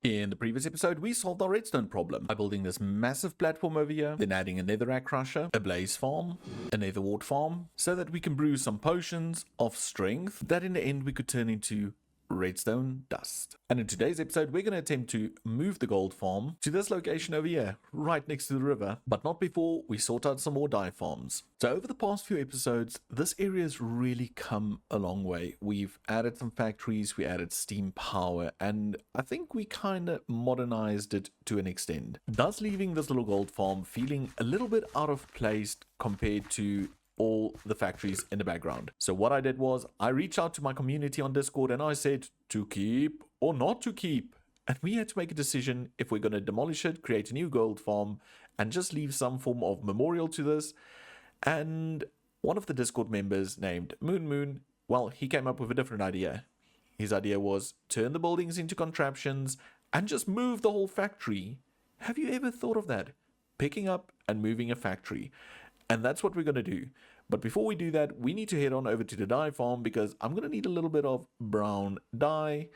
In the previous episode, we solved our redstone problem by building this massive platform over here, then adding a netherrack crusher, a blaze farm, a nether wart farm, so that we can brew some potions of strength that in the end we could turn into redstone dust. And in today's episode, we're going to attempt to move the gold farm to this location over here, right next to the river, but not before we sort out some more dye farms. So over the past few episodes, this area has really come a long way. We've added some factories, we added steam power, and I think we kind of modernized it to an extent, thus leaving this little gold farm feeling a little bit out of place compared to all the factories in the background. So what I did was I reached out to my community on Discord and I said to keep or not to keep, and we had to make a decision if we're going to demolish it, create a new gold farm, and just leave some form of memorial to this. And one of the Discord members named Moon, well, he came up with a different idea. His idea was turn the buildings into contraptions and just move the whole factory. Have you ever thought of that? Picking up and moving a factory. And that's what we're going to do. But before we do that, we need to head on over to the dye farm because I'm going to need a little bit of brown dye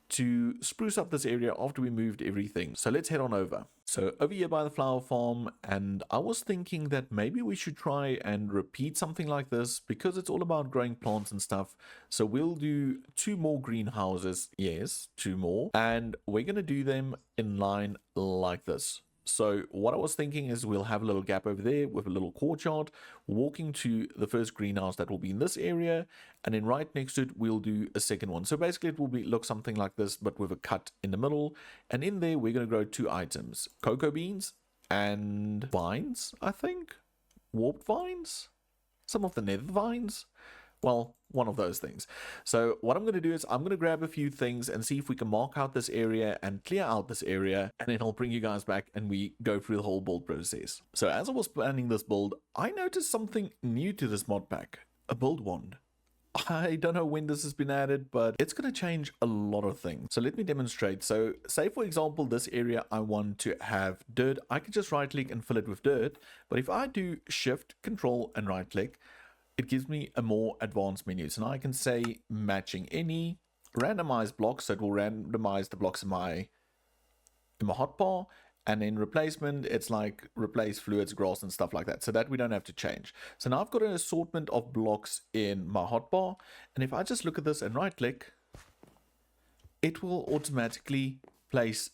to spruce up this area after we moved everything. So let's head on over. So over here by the flower farm, and I was thinking that maybe we should try and repeat something like this because it's all about growing plants and stuff. So we'll do 2 more greenhouses. Yes, 2 more. And we're going to do them in line like this. So what I was thinking is we'll have a little gap over there with a little courtyard, walking to the first greenhouse that will be in this area, and then right next to it we'll do a second one. So basically it will look something like this, but with a cut in the middle, and in there we're going to grow 2 items, cocoa beans and vines, I think, warp vines, some of the nether vines. Well, one of those things. So what I'm going to do is I'm going to grab a few things and see if we can mark out this area and clear out this area, and then I'll bring you guys back and we go through the whole build process. So as I was planning this build, I noticed something new to this mod pack, a build wand. I don't know when this has been added, but it's going to change a lot of things. So let me demonstrate. So say for example, this area I want to have dirt. I can just right click and fill it with dirt. But if I do shift, control and right click, it gives me a more advanced menu. So now I can say matching any, randomize blocks, so it will randomize the blocks in my hotbar, and then replacement, it's like replace fluids, grass and stuff like that, so that we don't have to change. So now I've got an assortment of blocks in my hotbar, and if I just look at this and right click, it will automatically place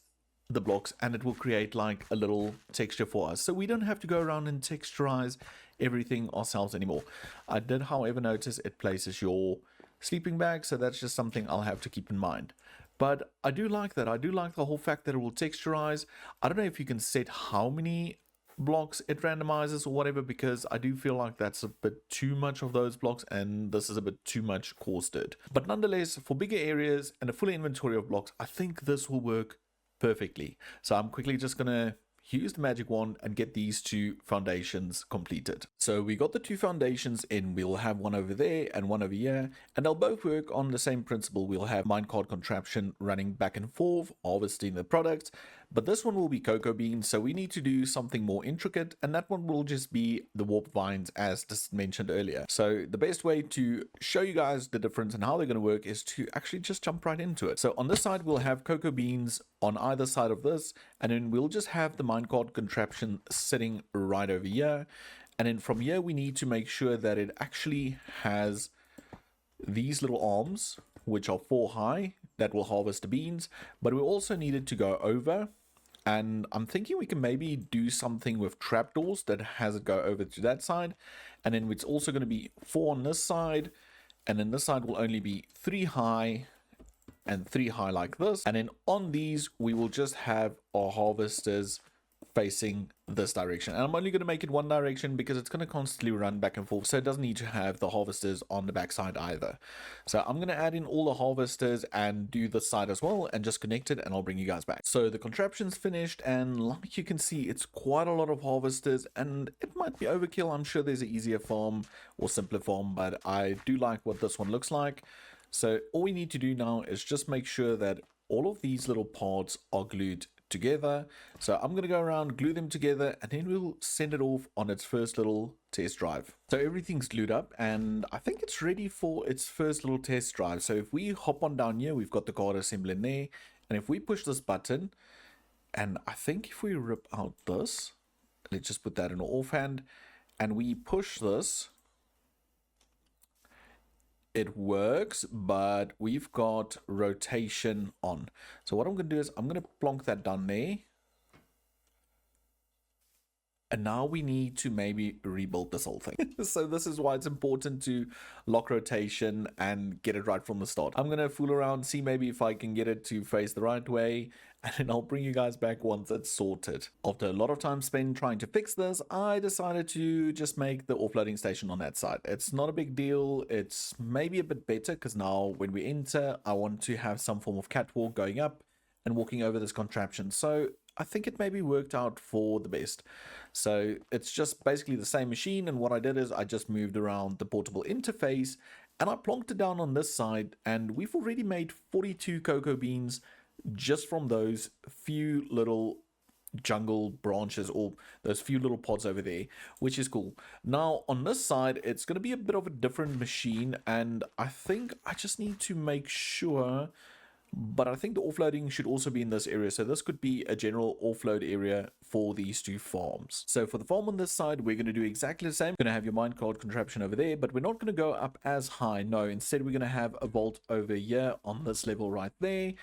the blocks and it will create like a little texture for us, so we don't have to go around and texturize everything ourselves anymore. I did however notice it places your sleeping bag, so that's just something I'll have to keep in mind. But I do like that. I do like the whole fact that it will texturize. I don't know if you can set how many blocks it randomizes or whatever, because I do feel like that's a bit too much of those blocks and this is a bit too much coarse dirt. But nonetheless, for bigger areas and a full inventory of blocks, I think this will work perfectly. So I'm quickly just gonna use the magic wand and get these 2 foundations completed. So we got the 2 foundations in. We'll have one over there and one over here, and they'll both work on the same principle. We'll have minecart contraption running back and forth, harvesting the products, but this one will be cocoa beans, so we need to do something more intricate, and that one will just be the warp vines as just mentioned earlier. So the best way to show you guys the difference and how they're going to work is to actually just jump right into it. So on this side we'll have cocoa beans on either side of this, and then we'll just have the minecart contraption sitting right over here, and then from here we need to make sure that it actually has these little arms which are 4 high that will harvest the beans, but we also need it to go over. And I'm thinking we can maybe do something with trapdoors that has it go over to that side. And then it's also going to be 4 on this side. And then this side will only be 3 high and 3 high like this. And then on these, we will just have our harvesters facing this direction. And I'm only going to make it one direction because it's going to constantly run back and forth, so it doesn't need to have the harvesters on the back side either. So I'm going to add in all the harvesters and do this side as well and just connect it, and I'll bring you guys back. So the contraption's finished, and like you can see, it's quite a lot of harvesters and it might be overkill. I'm sure there's an easier farm or simpler farm, but I do like what this one looks like. So all we need to do now is just make sure that all of these little parts are glued together. So I'm going to go around, glue them together, and then we'll send it off on its first little test drive. So everything's glued up and I think it's ready for its first little test drive. So if we hop on down here, we've got the card assembly in there, And if we push this button, and I think if we rip out this, let's just put that in offhand, and we push this, it works, but we've got rotation on. So what I'm going to do is I'm going to plonk that down there. And now we need to maybe rebuild this whole thing. So this is why it's important to lock rotation and get it right from the start. I'm going to fool around, see maybe if I can get it to face the right way, and then I'll bring you guys back once it's sorted. After a lot of time spent trying to fix this, I decided to just make the offloading station on that side. It's not a big deal. It's maybe a bit better because now when we enter, I want to have some form of catwalk going up and walking over this contraption. So I think it maybe worked out for the best. So it's just basically the same machine, and what I did is I just moved around the portable interface and I plonked it down on this side, and we've already made 42 cocoa beans just from those few little jungle branches or those few little pods over there, which is cool. Now on this side it's going to be a bit of a different machine, and I think I just need to make sure, but I think the offloading should also be in this area. So this could be a general offload area for these two farms. So for the farm on this side, we're going to do exactly the same. We're going to have your minecart contraption over there, but we're not going to go up as high. No, instead we're going to have a vault over here on this level right there.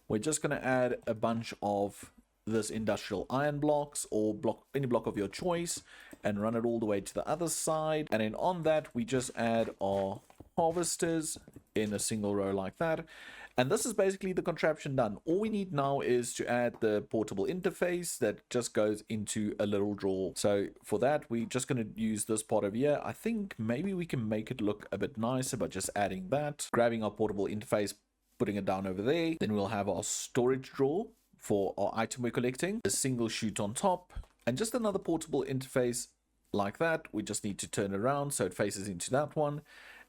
We're just going to add a bunch of this industrial iron blocks or any block of your choice and run it all the way to the other side. And then on that, we just add our harvesters in a single row like that. And this is basically the contraption done. All we need now is to add the portable interface that just goes into a little drawer. So for that, we're just going to use this part over here. I think maybe we can make it look a bit nicer by just adding that, grabbing our portable interface, putting it down over there. Then we'll have our storage drawer for our item we're collecting, a single chute on top, and just another portable interface like that. We just need to turn it around so it faces into that one.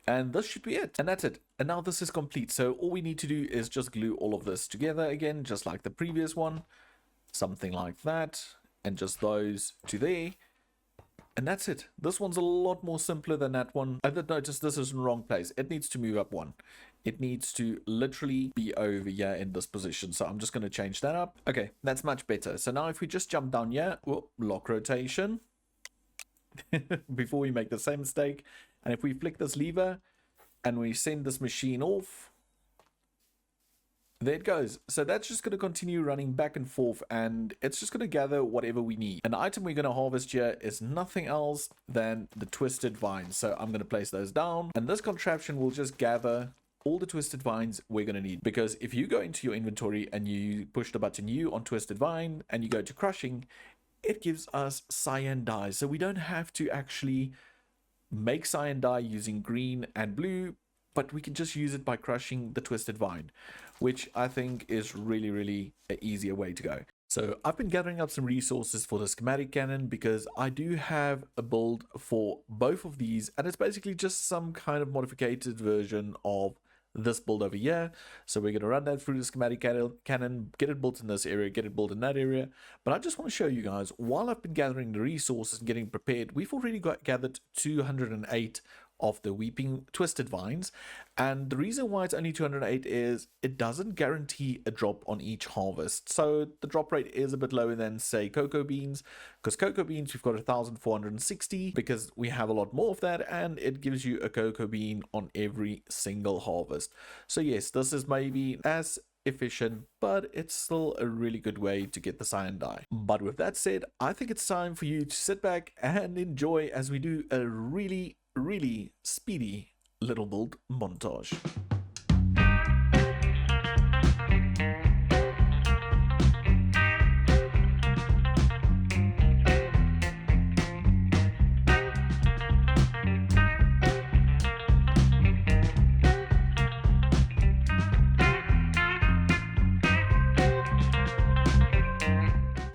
And this should be it. And that's it. And now this is complete. So all we need to do is just glue all of this together again, just like the previous one. Something like that. And just those to there. And that's it. This one's a lot more simpler than that one. I did notice this is in the wrong place. It needs to move up one. It needs to literally be over here in this position. So I'm just going to change that up. Okay, that's much better. So now if we just jump down here, whoop, lock rotation. Before we make the same mistake. And if we flick this lever and we send this machine off, there it goes. So that's just going to continue running back and forth, and it's just going to gather whatever we need. And the item we're going to harvest here is nothing else than the twisted vines. So I'm going to place those down, and this contraption will just gather all the twisted vines we're going to need. Because if you go into your inventory and you push the button U on twisted vine and you go to crushing, it gives us cyan dye. So we don't have to actually make cyan dye using green and blue, but we can just use it by crushing the twisted vine, which I think is really an easier way to go. So I've been gathering up some resources for the schematic cannon because I do have a build for both of these, and it's basically just some kind of modified version of this build over here. So we're going to run that through the schematic cannon, get it built in this area, get it built in that area. But I just want to show you guys, while I've been gathering the resources and getting prepared, we've already gathered 208 of the weeping twisted vines. And the reason why it's only 208 is it doesn't guarantee a drop on each harvest. So the drop rate is a bit lower than, say, cocoa beans, because cocoa beans we've got 1460 because we have a lot more of that, and it gives you a cocoa bean on every single harvest. So yes, this is maybe as efficient, but it's still a really good way to get the cyan dye. But with that said, I think it's time for you to sit back and enjoy as we do a really speedy little build montage.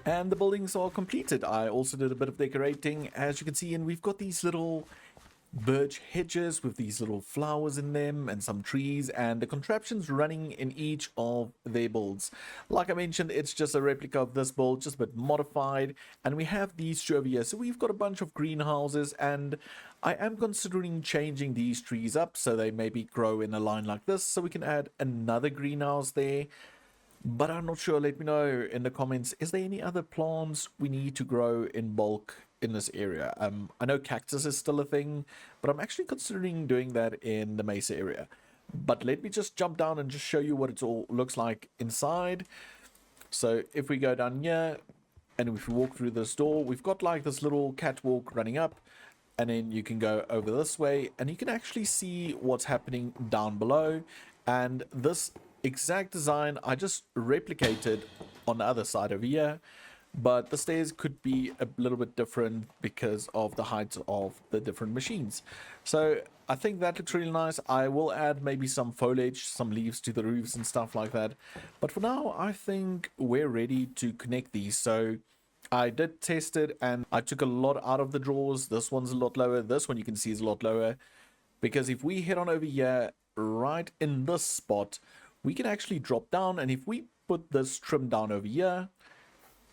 And the buildings are completed. I also did a bit of decorating, as you can see, and we've got these little birch hedges with these little flowers in them and some trees, and the contraptions running in each of their builds. Like I mentioned, it's just a replica of this build, just a bit modified, and we have these two over here. So we've got a bunch of greenhouses, and I am considering changing these trees up so they maybe grow in a line like this, so we can add another greenhouse there. but I'm not sure. Let me know in the comments. Is there any other plants we need to grow in bulk in this area? I know cactus is still a thing, but I'm actually considering doing that in the mesa area. But let me just jump down and just show you what it all looks like inside. So if we go down here and if we walk through this door, we've got like this little catwalk running up, and then you can go over this way and you can actually see what's happening down below. And this exact design I just replicated on the other side over here, but the stairs could be a little bit different because of the heights of the different machines. So I think that looks really nice. I will add maybe some foliage, some leaves to the roofs and stuff like that, but for now I think we're ready to connect these. So I did test it and I took a lot out of the drawers. This one's a lot lower, this one you can see is a lot lower, because if we head on over here right in this spot, we can actually drop down, and if we put this trim down over here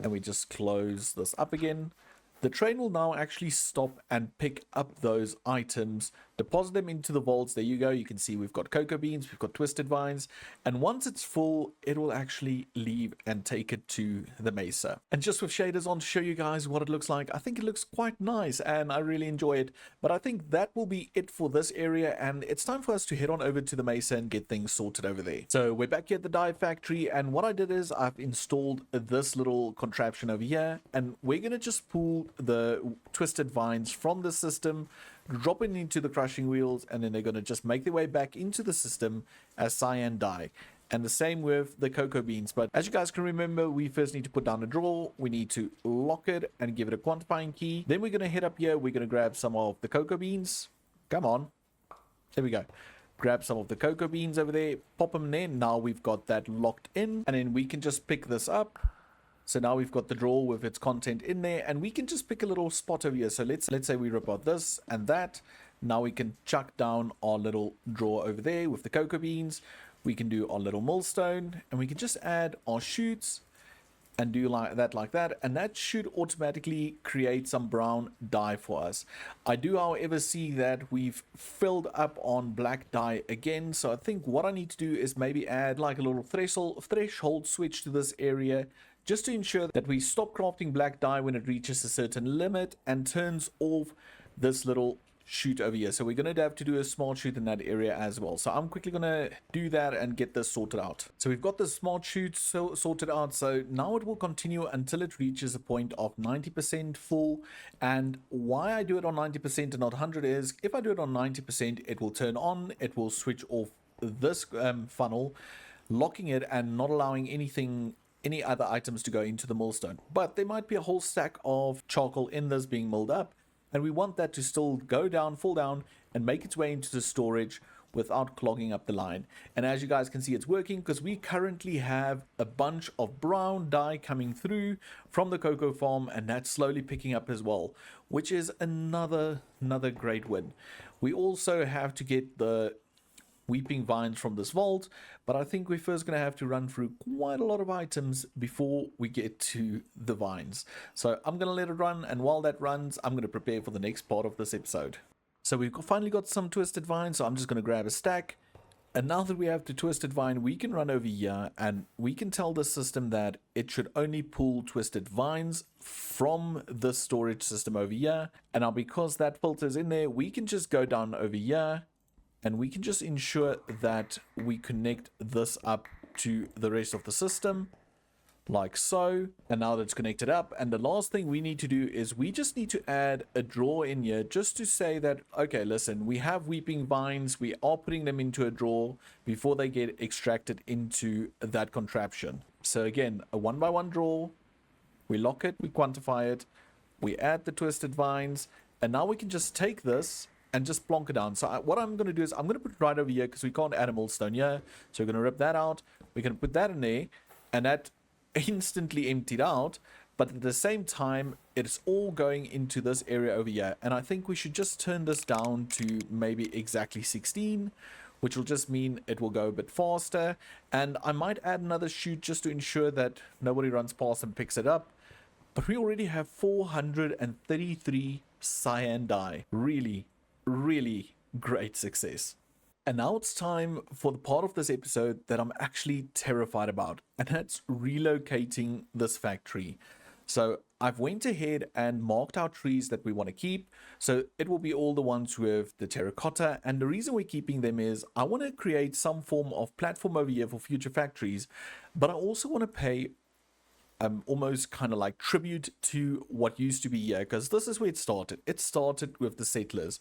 and we just close this up again, the train will now actually stop and pick up those items, deposit them into the vaults. There you go. You can see we've got cocoa beans, we've got twisted vines, and once it's full, it will actually leave and take it to the mesa. And just with shaders on to show you guys what it looks like, I think it looks quite nice and I really enjoy it. But I think that will be it for this area, and it's time for us to head on over to the mesa and get things sorted over there. So we're back here at the dye factory, and what I did is I've installed this little contraption over here, and we're going to just pull the twisted vines from the system, drop it into the crushing wheels, and then they're going to just make their way back into the system as cyan dye. And the same with the cocoa beans. But as you guys can remember, we first need to put down a drawer, we need to lock it and give it a quantifying key. Then we're going to head up here, we're going to grab some of the cocoa beans. Come on, there we go. Grab some of the cocoa beans over there, pop them in. Now we've got that locked in, and then we can just pick this up. So now we've got the drawer with its content in there, and we can just pick a little spot over here. So let's say we rip out this and that. Now we can chuck down our little drawer over there with the cocoa beans. We can do our little millstone, and we can just add our chutes and do like that, and that should automatically create some brown dye for us. I do, however, see that we've filled up on black dye again, so I think what I need to do is maybe add like a little threshold switch to this area, just to ensure that we stop crafting black dye when it reaches a certain limit and turns off this little chute over here. So we're going to have to do a small chute in that area as well. So I'm quickly going to do that and get this sorted out. So we've got the small chute sorted out. So now it will continue until it reaches a point of 90% full. And why I do it on 90% and not 100 is, if I do it on 90%, it will turn on, it will switch off this funnel, locking it and not allowing any other items to go into the millstone. But there might be a whole stack of charcoal in this being milled up, and we want that to still go down, fall down, and make its way into the storage without clogging up the line. And as you guys can see, it's working because we currently have a bunch of brown dye coming through from the cocoa farm, and that's slowly picking up as well, which is another great win. We also have to get the weeping vines from this vault, but I think we're first going to have to run through quite a lot of items before we get to the vines. So I'm going to let it run, and while that runs, I'm going to prepare for the next part of this episode. So we've finally got some twisted vines, so I'm just going to grab a stack. And now that we have the twisted vine, we can run over here and we can tell the system that it should only pull twisted vines from the storage system over here. And now because that filter is in there, we can just go down over here and we can just ensure that we connect this up to the rest of the system, like so. And now that's connected up. And the last thing we need to do is we just need to add a drawer in here just to say that, okay, listen, we have weeping vines. We are putting them into a drawer before they get extracted into that contraption. So again, a 1x1 drawer. We lock it, we quantify it, we add the twisted vines, and now we can just take this and just plonk it down. So what I'm going to do is I'm going to put it right over here because we can't add a millstone here. So we're going to rip that out. We're going to put that in there, and that instantly emptied out. But at the same time, it's all going into this area over here. And I think we should just turn this down to maybe exactly 16, which will just mean it will go a bit faster. And I might add another chute just to ensure that nobody runs past and picks it up. But we already have 433 cyan dye. Really great success. And now it's time for the part of this episode that I'm actually terrified about, and that's relocating this factory. So I've went ahead and marked our trees that we want to keep. So it will be all the ones with the terracotta. And the reason we're keeping them is I want to create some form of platform over here for future factories, but I also want to pay almost kind of like tribute to what used to be here, because this is where it started. It started with the settlers.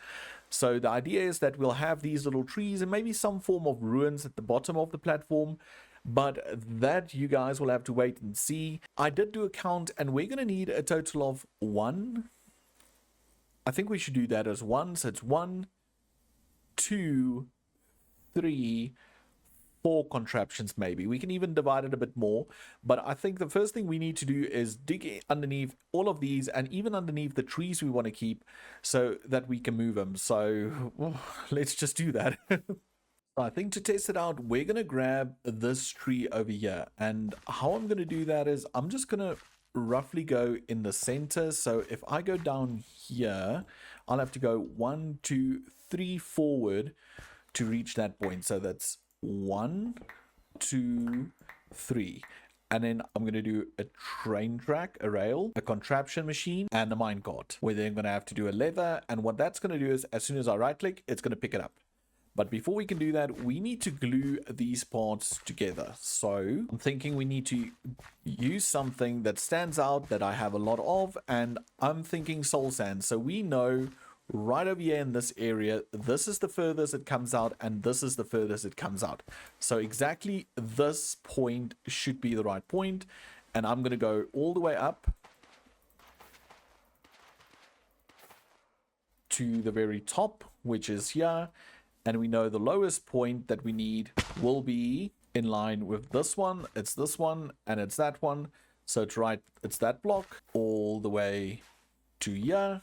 So the idea is that we'll have these little trees and maybe some form of ruins at the bottom of the platform, but that you guys will have to wait and see. I did do a count, and we're going to need a total of one. I think we should do that as one. So it's 1, 2, 3, 4 contraptions. Maybe we can even divide it a bit more, but I think the first thing we need to do is dig underneath all of these and even underneath the trees we want to keep so that we can move them. So let's just do that. I think to test it out, we're gonna grab this tree over here, and how I'm gonna do that is I'm just gonna roughly go in the center. So if I go down here, I'll have to go 1, 2, 3 forward to reach that point. So that's 1, 2, 3, and then I'm going to do a train track, a rail, a contraption machine, and a minecart, where then I'm going to have to do a lever. And what that's going to do is as soon as I right click, it's going to pick it up. But before we can do that, we need to glue these parts together. So I'm thinking we need to use something that stands out, that I have a lot of, and I'm thinking soul sand. So we know right over here in this area, this is the furthest it comes out, and this is the furthest it comes out. So exactly this point should be the right point, and I'm going to go all the way up to the very top, which is here, and we know the lowest point that we need will be in line with this one. It's this one, and it's that one. So it's right, it's that block all the way to here.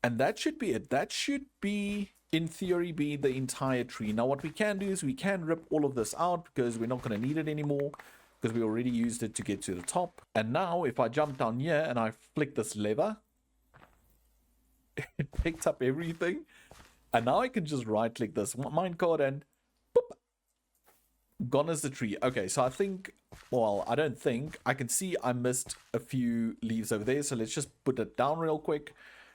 And that should be it. That should be, in theory, be the entire tree. Now, what we can do is we can rip all of this out because we're not going to need it anymore, because we already used it to get to the top. And now, if I jump down here and I flick this lever, it picked up everything. And now I can just right-click this minecart and boop, gone is the tree. Okay, so I think, well, I don't think, I can see I missed a few leaves over there. So let's just put it down real quick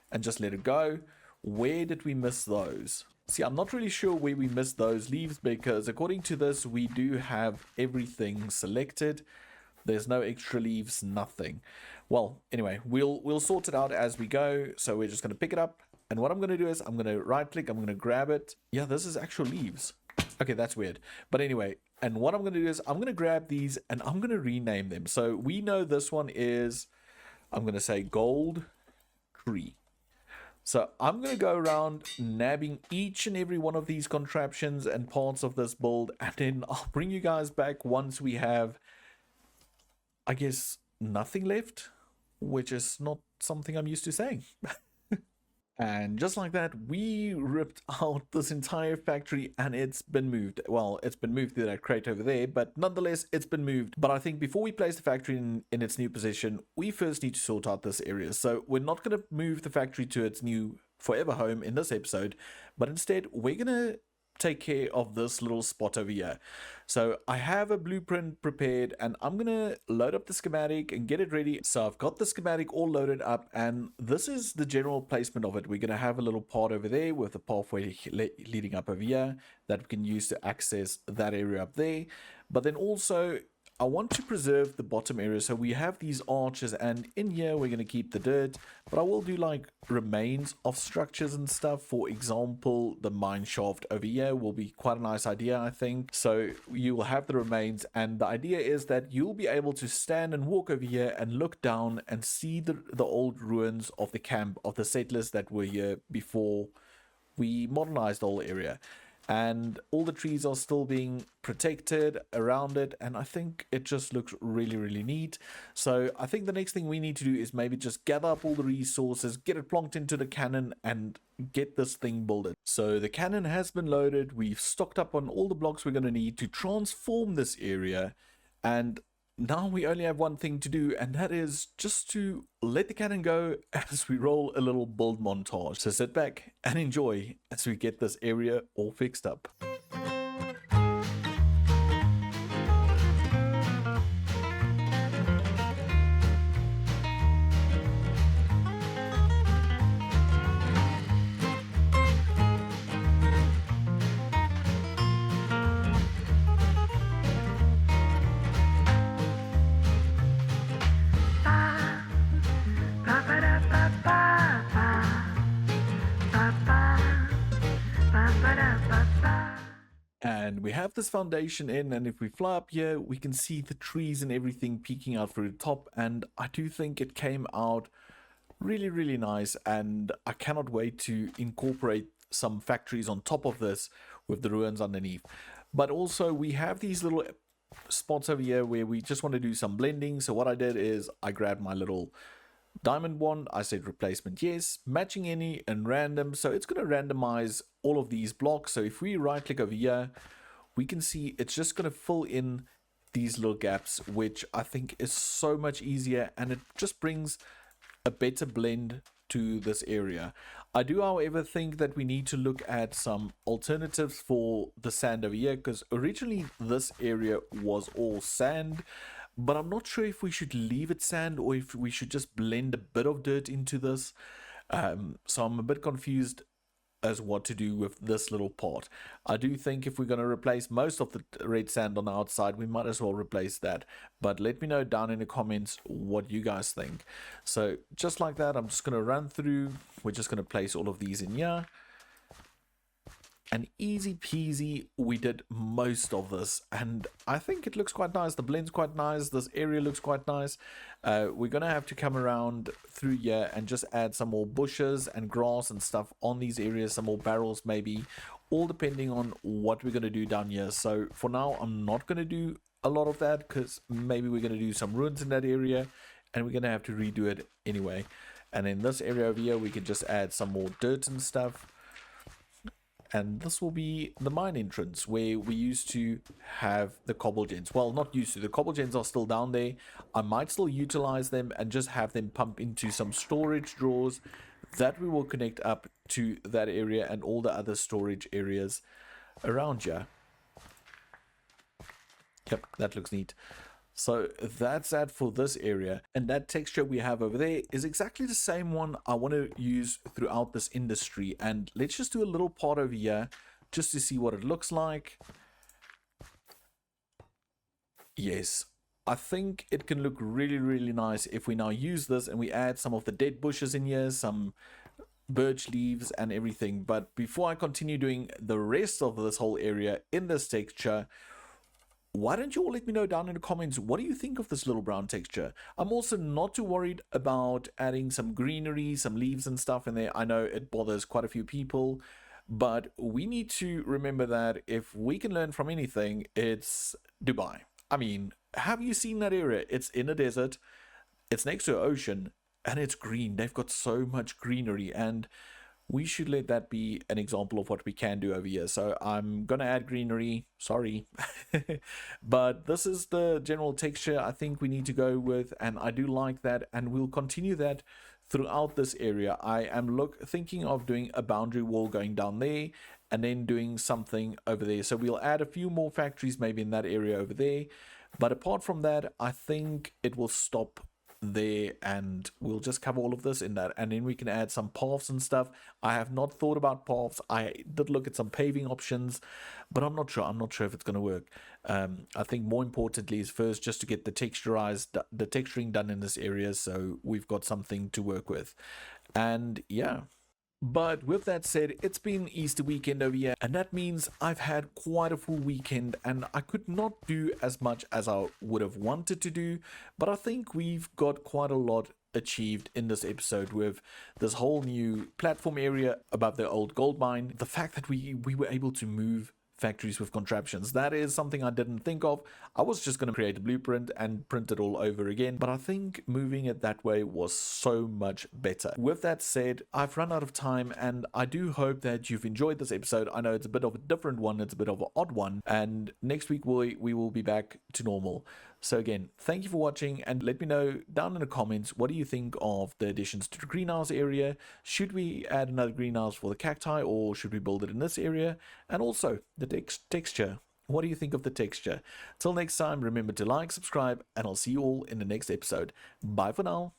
and just let it go. Where did we miss those? See, I'm not really sure where we missed those leaves, because according to this, we do have everything selected. There's no extra leaves, nothing. Well, anyway, we'll sort it out as we go. So we're just going to pick it up. And what I'm going to do is I'm going to right click. I'm going to grab it. Yeah, this is actual leaves. Okay, that's weird. But anyway, and what I'm going to do is I'm going to grab these and I'm going to rename them. So we know this one is, I'm going to say gold tree. So I'm going to go around nabbing each and every one of these contraptions and parts of this build, and then I'll bring you guys back once we have, I guess, nothing left, which is not something I'm used to saying. And just like that, we ripped out this entire factory and it's been moved. Well, it's been moved to that crate over there, but nonetheless, it's been moved. But I think before we place the factory in its new position, we first need to sort out this area. So we're not going to move the factory to its new forever home in this episode, but instead we're going to take care of this little spot over here. So I have a blueprint prepared and I'm gonna load up the schematic and get it ready. So I've got the schematic all loaded up, and this is the general placement of it. We're gonna have a little part over there with a pathway leading up over here that we can use to access that area up there. But then also I want to preserve the bottom area, so we have these arches, and in here we're going to keep the dirt, but I will do like remains of structures and stuff. For example, the mine shaft over here will be quite a nice idea, I think. So you will have the remains, and the idea is that you'll be able to stand and walk over here and look down and see the old ruins of the camp of the settlers that were here before we modernized the whole area. And all the trees are still being protected around it, and I think it just looks really, really neat. So I think the next thing we need to do is maybe just gather up all the resources, get it plonked into the cannon, and get this thing built. So the cannon has been loaded. We've stocked up on all the blocks we're going to need to transform this area, and now we only have one thing to do, and that is just to let the cannon go as we roll a little build montage. So sit back and enjoy as we get this area all fixed up. And we have this foundation in, and if we fly up here, we can see the trees and everything peeking out through the top, and I do think it came out really, really nice, and I cannot wait to incorporate some factories on top of this with the ruins underneath. But also, we have these little spots over here where we just want to do some blending. So what I did is I grabbed my little diamond wand, I said replacement yes, matching any and random, so it's going to randomize all of these blocks. So if we right click over here, we can see it's just going to fill in these little gaps, which I think is so much easier, and it just brings a better blend to this area. I do, however, think that we need to look at some alternatives for the sand over here, because originally this area was all sand, but I'm not sure if we should leave it sand or if we should just blend a bit of dirt into this. So I'm a bit confused as what to do with this little part. I do think if we're going to replace most of the red sand on the outside, we might as well replace that. But let me know down in the comments what you guys think. So just like that, I'm just going to run through. We're just going to place all of these in here. And easy peasy, we did most of this, and I think it looks quite nice. The blend's quite nice. This area looks quite nice. We're gonna have to come around through here and just add some more bushes and grass and stuff on these areas, some more barrels maybe, all depending on what we're gonna do down here. So for now, I'm not gonna do a lot of that because maybe we're gonna do some ruins in that area, and we're gonna have to redo it anyway. And in this area over here, we can just add some more dirt and stuff. And this will be the mine entrance where we used to have the cobble gens. Well, not used to. The cobble gens are still down there. I might still utilize them and just have them pump into some storage drawers that we will connect up to that area and all the other storage areas around here. Yep, that looks neat. So that's that for this area, and that texture we have over there is exactly the same one I want to use throughout this industry. And let's just do a little part over here just to see what it looks like. Yes, I think it can look really, really nice if we now use this and we add some of the dead bushes in here, some birch leaves and everything. But before I continue doing the rest of this whole area in this texture, why don't you all let me know down in the comments, what do you think of this little brown texture? I'm also not too worried about adding some greenery, some leaves and stuff in there. I know it bothers quite a few people, but we need to remember that if we can learn from anything, it's Dubai. I mean, have you seen that area? It's in a desert, it's next to an ocean, and it's green. They've got so much greenery, and we should let that be an example of what we can do over here. So I'm gonna add greenery, sorry. But this is the general texture I think we need to go with, and I do like that, and we'll continue that throughout this area. I am thinking of doing a boundary wall going down there and then doing something over there. So we'll add a few more factories maybe in that area over there, but apart from that, I think it will stop there, and we'll just cover all of this in that, and then we can add some paths and stuff. I have not thought about paths. I did look at some paving options, but I'm not sure if it's going to work. I think more importantly is first just to get the texturing done in this area, so we've got something to work with. And yeah, but with that said, it's been Easter weekend over here, and that means I've had quite a full weekend, and I could not do as much as I would have wanted to do, but I think we've got quite a lot achieved in this episode with this whole new platform area above the old gold mine. The fact that we were able to move factories with contraptions, that is something I didn't think of. I was just going to create a blueprint and print it all over again, but I think moving it that way was so much better. With that said, I've run out of time, and I do hope that you've enjoyed this episode. I know it's a bit of a different one, it's a bit of an odd one, and next week we will be back to normal. So again, thank you for watching, and let me know down in the comments, what do you think of the additions to the greenhouse area? Should we add another greenhouse for the cacti, or should we build it in this area? And also the texture. What do you think of the texture? Till next time, remember to like, subscribe, and I'll see you all in the next episode. Bye for now.